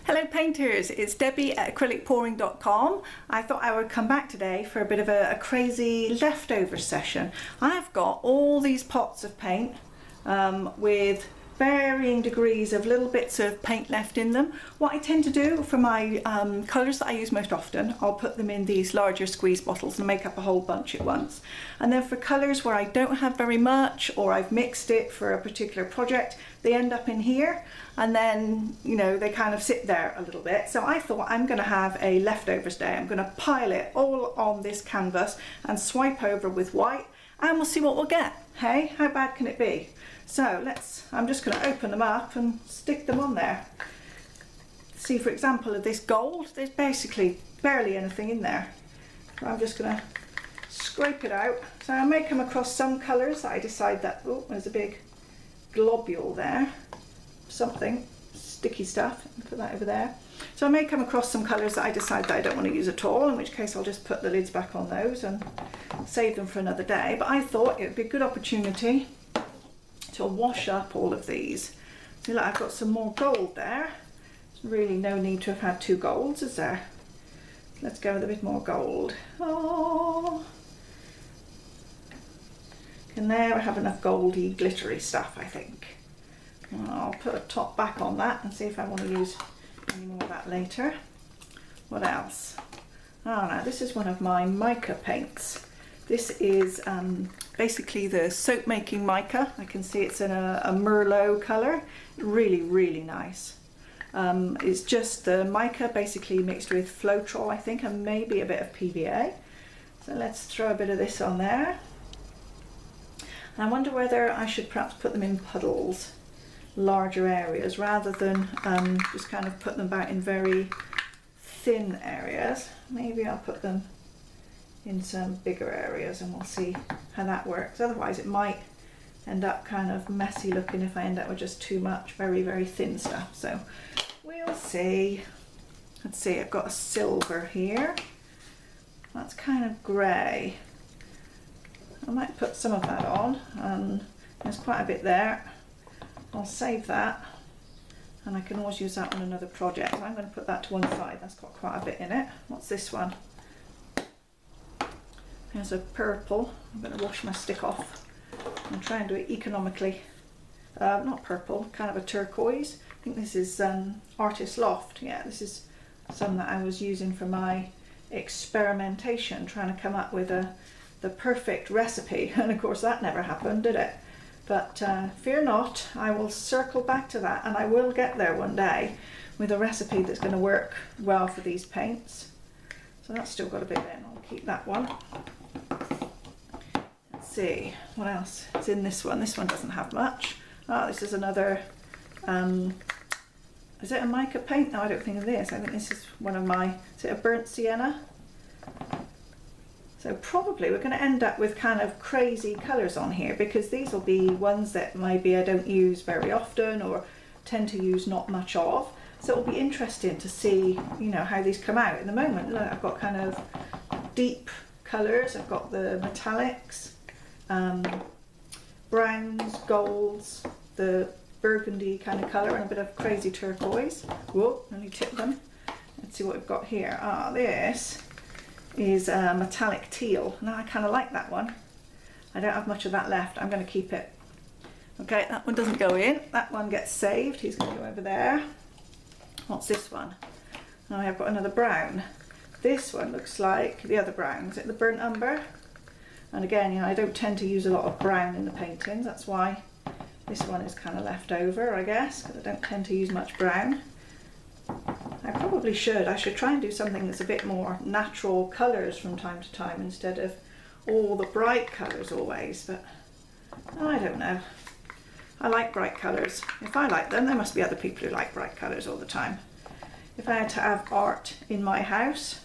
Hello painters, it's Debbie at acrylicpouring.com. I thought I would come back today for a bit of a crazy leftover session. I've got all these pots of paint with varying degrees of little bits of paint left in them. What I tend to do for my colours that I use most often, I'll put them in these larger squeeze bottles and make up a whole bunch at once. And then for colours where I don't have very much, or I've mixed it for a particular project, they end up in here, and then, you know, they kind of sit there a little bit. So I thought I'm going to have a leftovers day. I'm going to pile it all on this canvas and swipe over with white, and we'll see what we'll get. Hey, how bad can it be? So I'm just going to open them up and stick them on there. See, for example, of this gold, there's basically barely anything in there. So I'm just going to scrape it out. So I may come across some colours that I decide that, oh, there's a big globule there, something, sticky stuff, put that over there. So I may come across some colours that I decide that I don't want to use at all, in which case I'll just put the lids back on those and save them for another day. But I thought it would be a good opportunity to wash up all of these. See, look, I've got some more gold there. There's really no need to have had two golds, is there? Let's go with a bit more gold. Oh, can never have enough goldy, glittery stuff, I think. I'll put a top back on that and see if I want to use any more of that later. What else? Oh, now this is one of my mica paints. This is basically the soap making mica. I can see it's in a Merlot colour. Really, really nice. It's just the mica basically mixed with Floetrol, I think, and maybe a bit of PVA. So let's throw a bit of this on there. And I wonder whether I should perhaps put them in puddles, larger areas, rather than just kind of put them about in very thin areas. Maybe I'll put them in some bigger areas and we'll see how that works. Otherwise it might end up kind of messy looking if I end up with just too much very, very thin stuff. So we'll see. Let's see, I've got a silver here. That's kind of grey. I might put some of that on, and there's quite a bit there. I'll save that, and I can always use that on another project. So I'm going to put that to one side. That's got quite a bit in it. What's this one? There's a purple. I'm going to wash my stick off and try and do it economically. Not purple, kind of a turquoise. I think this is Artist Loft. Yeah, this is some that I was using for my experimentation, trying to come up with the perfect recipe, and of course that never happened, did it? But fear not, I will circle back to that, and I will get there one day with a recipe that's going to work well for these paints. So that's still got a bit in. I'll keep that one. Let's see what else is in this one. This one doesn't have much. Oh, this is another is it a mica paint? No, I don't think it is. I think this is one of my, is it a burnt sienna? So probably we're going to end up with kind of crazy colours on here, because these will be ones that maybe I don't use very often or tend to use not much of. So it'll be interesting to see, you know, how these come out. At the moment, look, I've got kind of deep colours. I've got the metallics, browns, golds, the burgundy kind of colour, and a bit of crazy turquoise. Whoa, let me tip them. Let's see what we've got here. Ah, this is a metallic teal. Now I kind of like that one. I don't have much of that left. I'm going to keep it. Okay, that one doesn't go in. That one gets saved. He's going to go over there. What's this one? Now I've got another brown. This one looks like the other brown. Is it the burnt umber? And again, you know, I don't tend to use a lot of brown in the paintings. That's why this one is kind of left over, I guess, because I don't tend to use much brown. I probably should. I should try and do something that's a bit more natural colours from time to time instead of all the bright colours always, but I don't know. I like bright colours. If I like them, there must be other people who like bright colours all the time. If I had to have art in my house,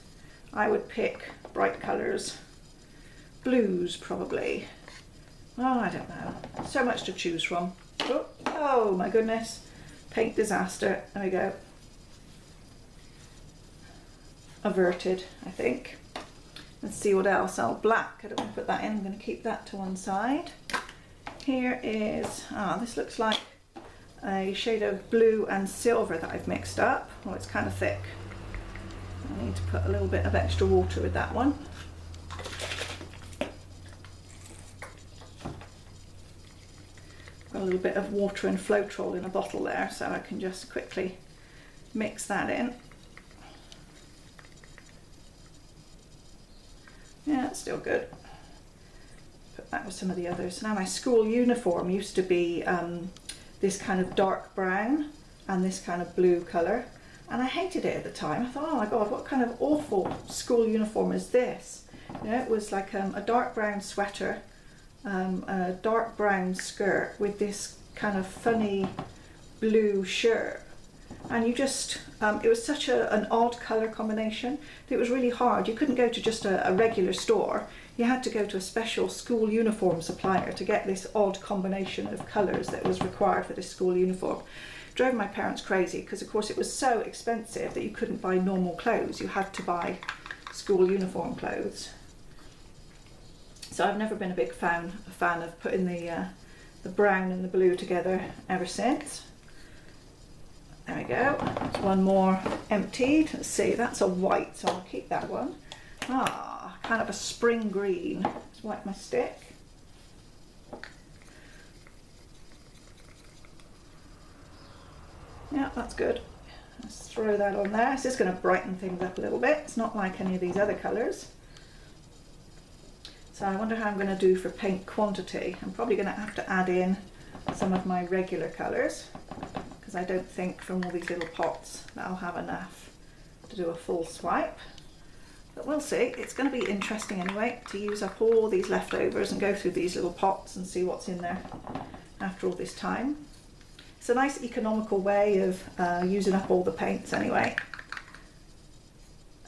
I would pick bright colours. Blues, probably. Oh, I don't know. So much to choose from. Oh my goodness. Paint disaster. There we go. Averted, I think. Let's see what else. Oh, black. I don't want to put that in. I'm going to keep that to one side. Here is, this looks like a shade of blue and silver that I've mixed up. Oh, it's kind of thick. I need to put a little bit of extra water with that one. Got a little bit of water and Floetrol in a bottle there, so I can just quickly mix that in. Yeah, it's still good. Put that with some of the others. Now my school uniform used to be this kind of dark brown and this kind of blue colour, and I hated it at the time. I thought, oh my god, what kind of awful school uniform is this? You know, it was like a dark brown sweater, a dark brown skirt with this kind of funny blue shirt, and you just it was such an odd colour combination that it was really hard. You couldn't go to just a regular store. You had to go to a special school uniform supplier to get this odd combination of colours that was required for this school uniform. It drove my parents crazy because of course it was so expensive that you couldn't buy normal clothes. You had to buy school uniform clothes. So I've never been a big fan of putting the brown and the blue together ever since. There we go. There's one more emptied. Let's see, that's a white, so I'll keep that one. Ah, kind of a spring green. Let's wipe my stick. Yeah, that's good. Let's throw that on there. It's just going to brighten things up a little bit. It's not like any of these other colours. So I wonder how I'm going to do for paint quantity. I'm probably going to have to add in some of my regular colours, because I don't think from all these little pots that I'll have enough to do a full swipe. But we'll see. It's going to be interesting anyway to use up all these leftovers and go through these little pots and see what's in there after all this time. It's a nice economical way of using up all the paints anyway.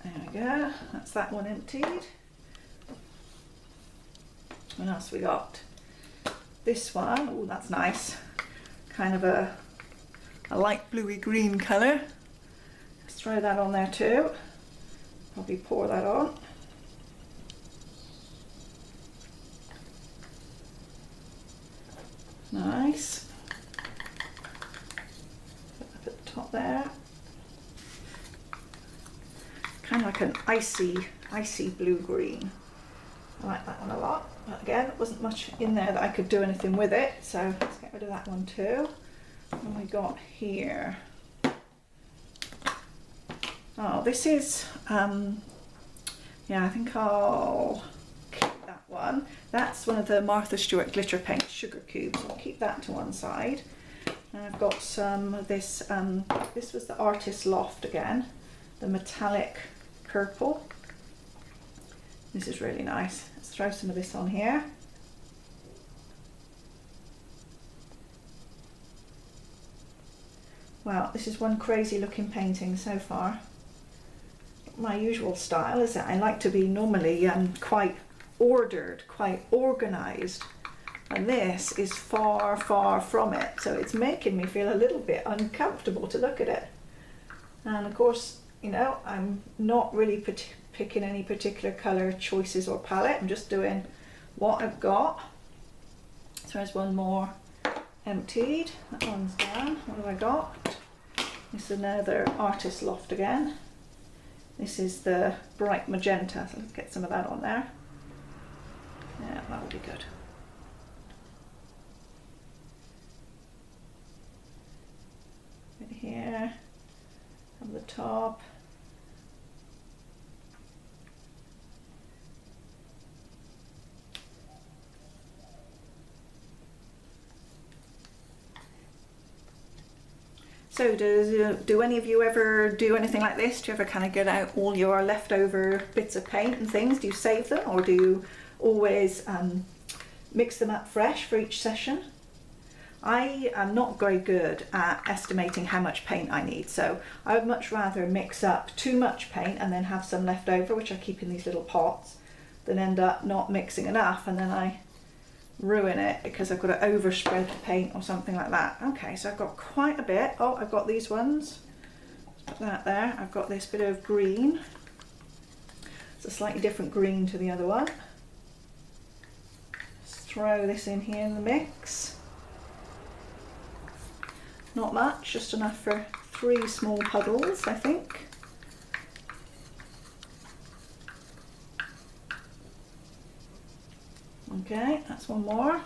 There we go. That's that one emptied. What else we got? This one. Oh, that's nice. Kind of a light bluey green colour. Let's throw that on there too. Probably pour that on. Nice. Put that at the top there. Kind of like an icy blue-green. I like that one a lot. But again, there wasn't much in there that I could do anything with it, so let's get rid of that one too. What have we got here? Oh, this is, yeah, I think I'll keep that one. That's one of the Martha Stewart glitter paint sugar cubes. I'll keep that to one side. And I've got some of this, this was the Artist Loft again, the metallic purple. This is really nice. Let's throw some of this on here. Wow, this is one crazy looking painting so far. My usual style is that I like to be normally quite ordered, quite organised, and this is far, far from it, so it's making me feel a little bit uncomfortable to look at it. And of course, you know, I'm not really picking any particular colour choices or palette. I'm just doing what I've got. So there's one more emptied. That one's done. What have I got? This is another Artist Loft again. This is the bright magenta, so let's get some of that on there. Yeah, that would be good. Bit here, on the top. So do any of you ever do anything like this? Do you ever kind of get out all your leftover bits of paint and things? Do you save them, or do you always mix them up fresh for each session? I am not very good at estimating how much paint I need, so I would much rather mix up too much paint and then have some left over, which I keep in these little pots, than end up not mixing enough and then I ruin it because I've got to overspread the paint or something like that. Okay, so I've got quite a bit. Oh, I've got these ones. Put that there. I've got this bit of green. It's a slightly different green to the other one. Let's throw this in here in the mix. Not much, just enough for 3 small puddles, I think. Okay, that's one more.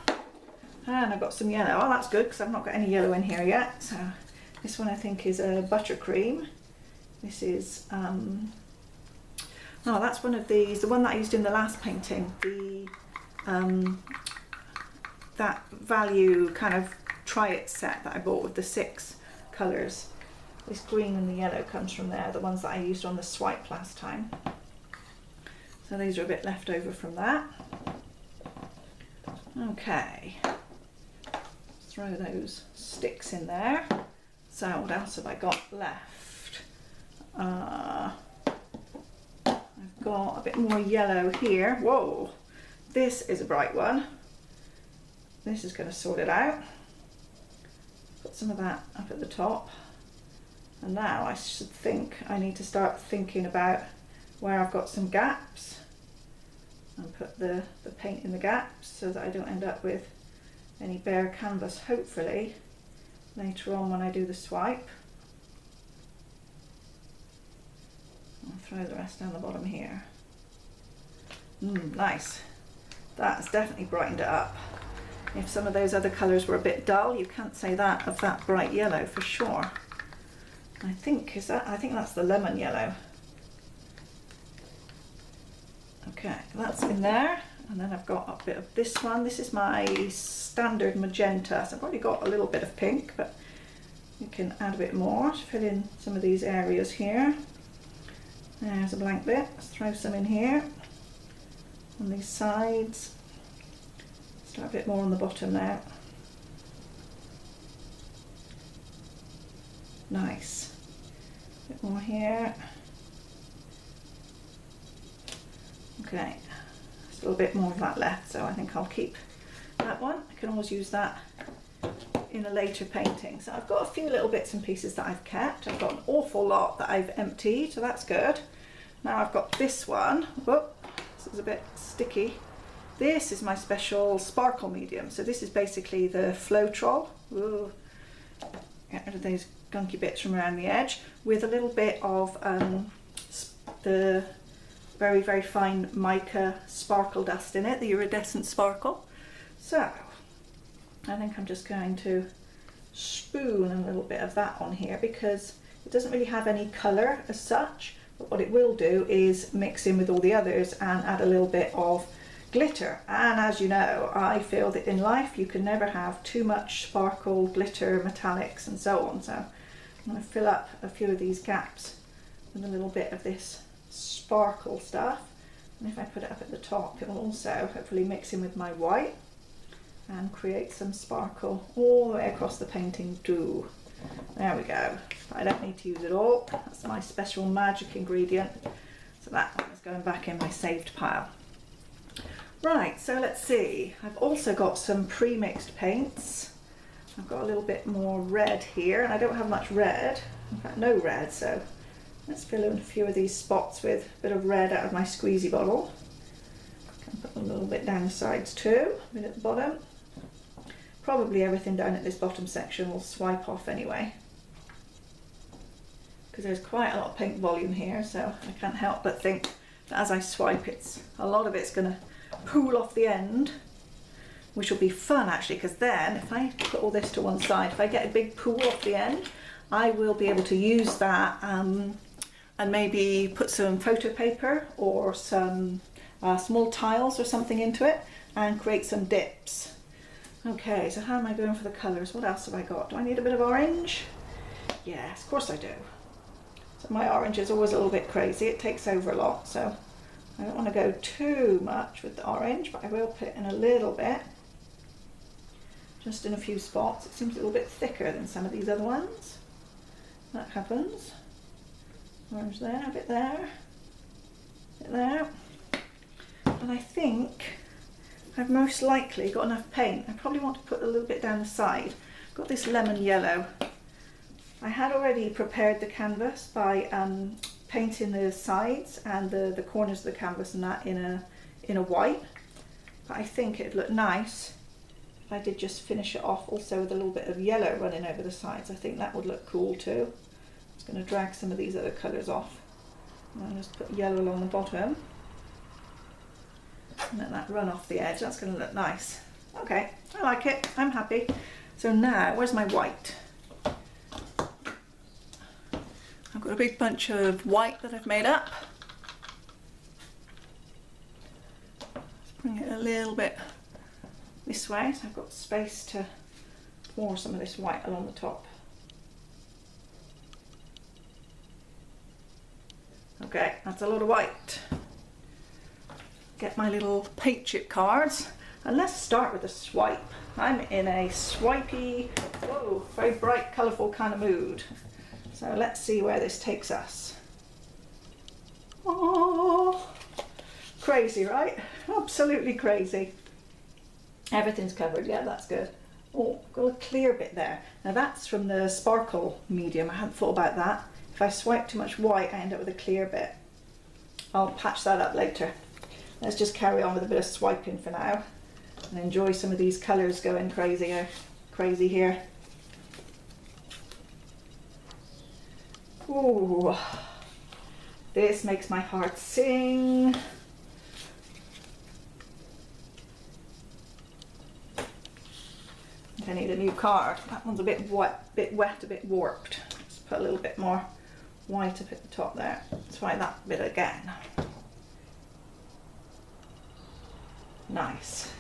And I've got some yellow. Oh, that's good because I've not got any yellow in here yet. So this one I think is a buttercream. This is, oh, that's one of these, the one that I used in the last painting. The that value kind of try it set that I bought with the 6 colours. This green and the yellow comes from there, the ones that I used on the swipe last time. So these are a bit left over from that. Okay, throw those sticks in there. So what else have I got left? I've got a bit more yellow here. Whoa, this is a bright one. This is going to sort it out. Put some of that up at the top. And now I should think I need to start thinking about where I've got some gaps and put the paint in the gaps so that I don't end up with any bare canvas, hopefully, later on when I do the swipe. I'll throw the rest down the bottom here. Nice. That's definitely brightened it up. If some of those other colours were a bit dull, you can't say that of that bright yellow for sure. I think that's the lemon yellow. Okay, that's in there. And then I've got a bit of this one. This is my standard magenta. So I've already got a little bit of pink, but you can add a bit more to fill in some of these areas here. There's a blank bit. Let's throw some in here on these sides. Start a bit more on the bottom now. Nice. A bit more here. Okay, still a bit more of that left, so I think I'll keep that one. I can always use that in a later painting. So I've got a few little bits and pieces that I've kept. I've got an awful lot that I've emptied, so that's good. Now I've got this one. Whoop, this is a bit sticky. This is my special sparkle medium. So this is basically the Floetrol. Ooh, get rid of those gunky bits from around the edge with a little bit of the very, very fine mica sparkle dust in it, the iridescent sparkle. So I think I'm just going to spoon a little bit of that on here because it doesn't really have any colour as such, but what it will do is mix in with all the others and add a little bit of glitter. And as you know, I feel that in life you can never have too much sparkle, glitter, metallics and so on. So I'm going to fill up a few of these gaps with a little bit of this sparkle stuff, and if I put it up at the top it will also hopefully mix in with my white and create some sparkle all the way across the painting too. There we go. But I don't need to use it all. That's my special magic ingredient, so that one is going back in my saved pile. Right, so let's see, I've also got some pre-mixed paints. I've got a little bit more red here, and I don't have much red, in fact no red, so let's fill in a few of these spots with a bit of red out of my squeezy bottle. Can put a little bit down the sides too, a bit at the bottom. Probably everything down at this bottom section will swipe off anyway, because there's quite a lot of paint volume here, so I can't help but think that as I swipe a lot of it's going to pool off the end, which will be fun actually, because then if I put all this to one side, if I get a big pool off the end, I will be able to use that and maybe put some photo paper or some small tiles or something into it and create some dips. Okay, so how am I going for the colours? What else have I got? Do I need a bit of orange? Yes, of course I do. So my orange is always a little bit crazy. It takes over a lot, so I don't want to go too much with the orange, but I will put in a little bit, just in a few spots. It seems a little bit thicker than some of these other ones. That happens. Orange there, a bit there, a bit there. And I think I've most likely got enough paint. I probably want to put a little bit down the side. I've got this lemon yellow. I had already prepared the canvas by painting the sides and the corners of the canvas and that in a white. But I think it'd look nice if I did just finish it off also with a little bit of yellow running over the sides, I think that would look cool too. I'm just going to drag some of these other colours off. And I'll just put yellow along the bottom. And let that run off the edge. That's going to look nice. Okay, I like it. I'm happy. So now, where's my white? I've got a big bunch of white that I've made up. Let's bring it a little bit this way, so I've got space to pour some of this white along the top. Okay, that's a lot of white. Get my little paint chip cards, and let's start with a swipe. I'm in a swipey, whoa, very bright, colourful kind of mood. So let's see where this takes us. Oh, crazy, right? Absolutely crazy. Everything's covered, yeah, that's good. Oh, got a clear bit there. Now that's from the sparkle medium. I hadn't thought about that. If I swipe too much white, I end up with a clear bit. I'll patch that up later. Let's just carry on with a bit of swiping for now and enjoy some of these colours going crazy here. Ooh, this makes my heart sing. I need a new card. That one's a bit wet, a bit warped. Let's put a little bit more white up at the top there. Let's try that bit again. Nice.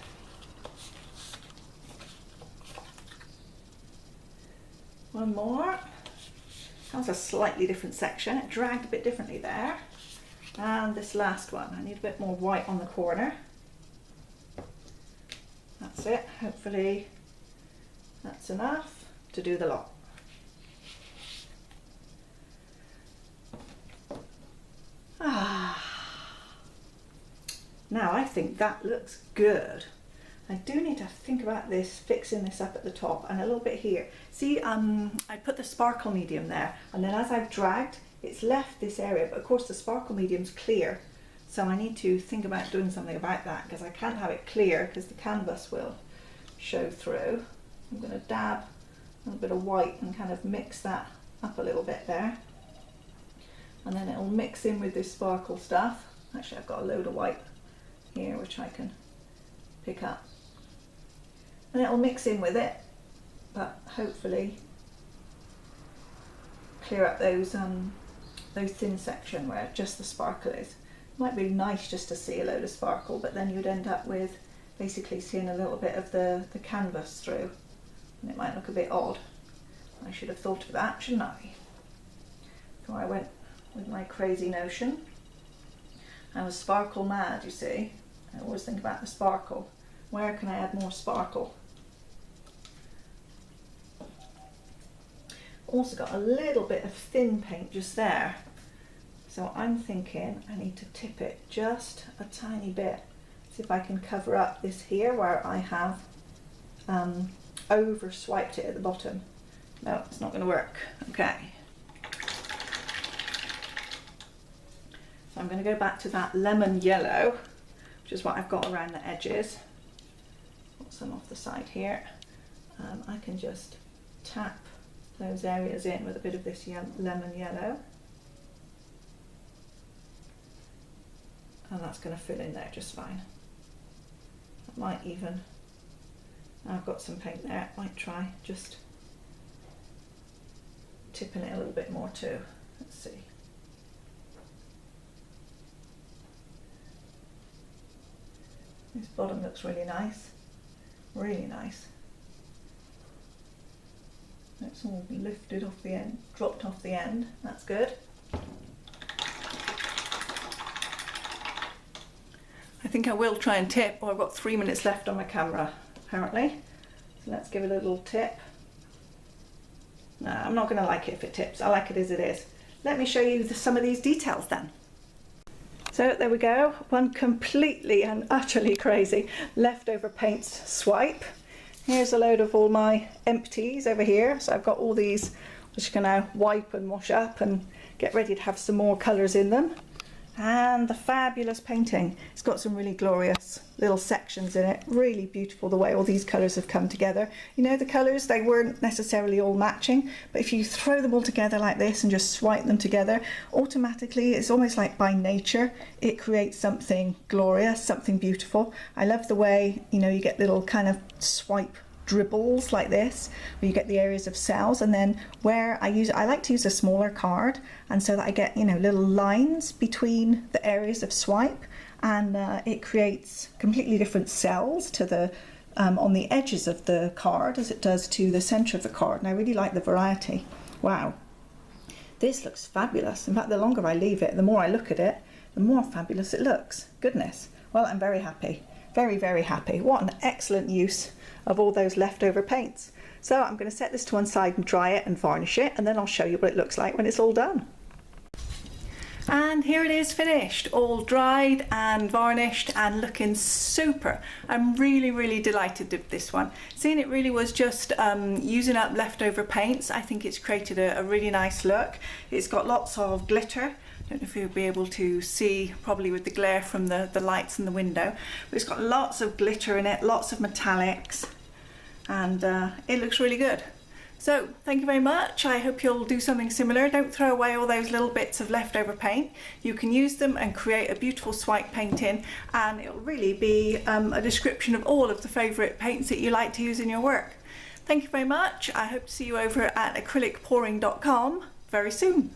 One more. That's a slightly different section. It dragged a bit differently there. And this last one, I need a bit more white on the corner. That's it. Hopefully that's enough to do the lot. Now I think that looks good. I do need to think about this, fixing this up at the top and a little bit here. See, I put the sparkle medium there, and then as I've dragged, it's left this area, but of course the sparkle medium's clear. So I need to think about doing something about that, because I can't have it clear because the canvas will show through. I'm going to dab a little bit of white and kind of mix that up a little bit there. And then it'll mix in with this sparkle stuff. Actually, I've got a load of white here which I can pick up. And it'll mix in with it, but hopefully clear up those thin section where just the sparkle is. Might be nice just to see a load of sparkle, but then you'd end up with basically seeing a little bit of the canvas through, and it might look a bit odd. I should have thought of that, shouldn't I? So I went with my crazy notion. I was sparkle mad, you see. I always think about the sparkle. Where can I add more sparkle? Also got a little bit of thin paint just there. So I'm thinking I need to tip it just a tiny bit. See if I can cover up this here where I have over swiped it at the bottom. No, it's not going to work. Okay. So I'm going to go back to that lemon yellow, which is what I've got around the edges. Put some off the side here. I can just tap those areas in with a bit of this lemon yellow. And that's going to fill in there just fine. I might even, I've got some paint there, I might try just tipping it a little bit more too. Let's see. This bottom looks really nice, really nice. It's all lifted off the end, dropped off the end, that's good. I think I will try and tip. Oh, I've got 3 minutes left on my camera, apparently. So let's give it a little tip. No, I'm not going to like it if it tips. I like it as it is. Let me show you some of these details then. So there we go, one completely and utterly crazy leftover paints swipe. Here's a load of all my empties over here. So I've got all these which can now wipe and wash up and get ready to have some more colours in them. And the fabulous painting. It's got some really glorious little sections in it. Really beautiful the way all these colours have come together. You know, the colours, they weren't necessarily all matching, but if you throw them all together like this and just swipe them together, automatically, it's almost like by nature, it creates something glorious, something beautiful. I love the way, you know, you get little kind of swipe dribbles like this, where you get the areas of cells, and then where I like to use a smaller card, and so that I get, you know, little lines between the areas of swipe, and it creates completely different cells to the on the edges of the card as it does to the center of the card, and I really like the variety. Wow, this looks fabulous. In fact, the longer I leave it, the more I look at it, the more fabulous it looks. Goodness. Well, I'm very happy. Very, very happy. What an excellent use of all those leftover paints. So I'm going to set this to one side and dry it and varnish it, and then I'll show you what it looks like when it's all done. And here it is finished, all dried and varnished and looking super. I'm really, really delighted with this one. Seeing it really was just using up leftover paints, I think it's created a really nice look. It's got lots of glitter. I don't know if you'll be able to see, probably with the glare from the lights in the window, but it's got lots of glitter in it, lots of metallics, and it looks really good. So thank you very much. I hope you'll do something similar. Don't throw away all those little bits of leftover paint. You can use them and create a beautiful swipe painting, and it'll really be a description of all of the favourite paints that you like to use in your work. Thank you very much. I hope to see you over at acrylicpouring.com very soon.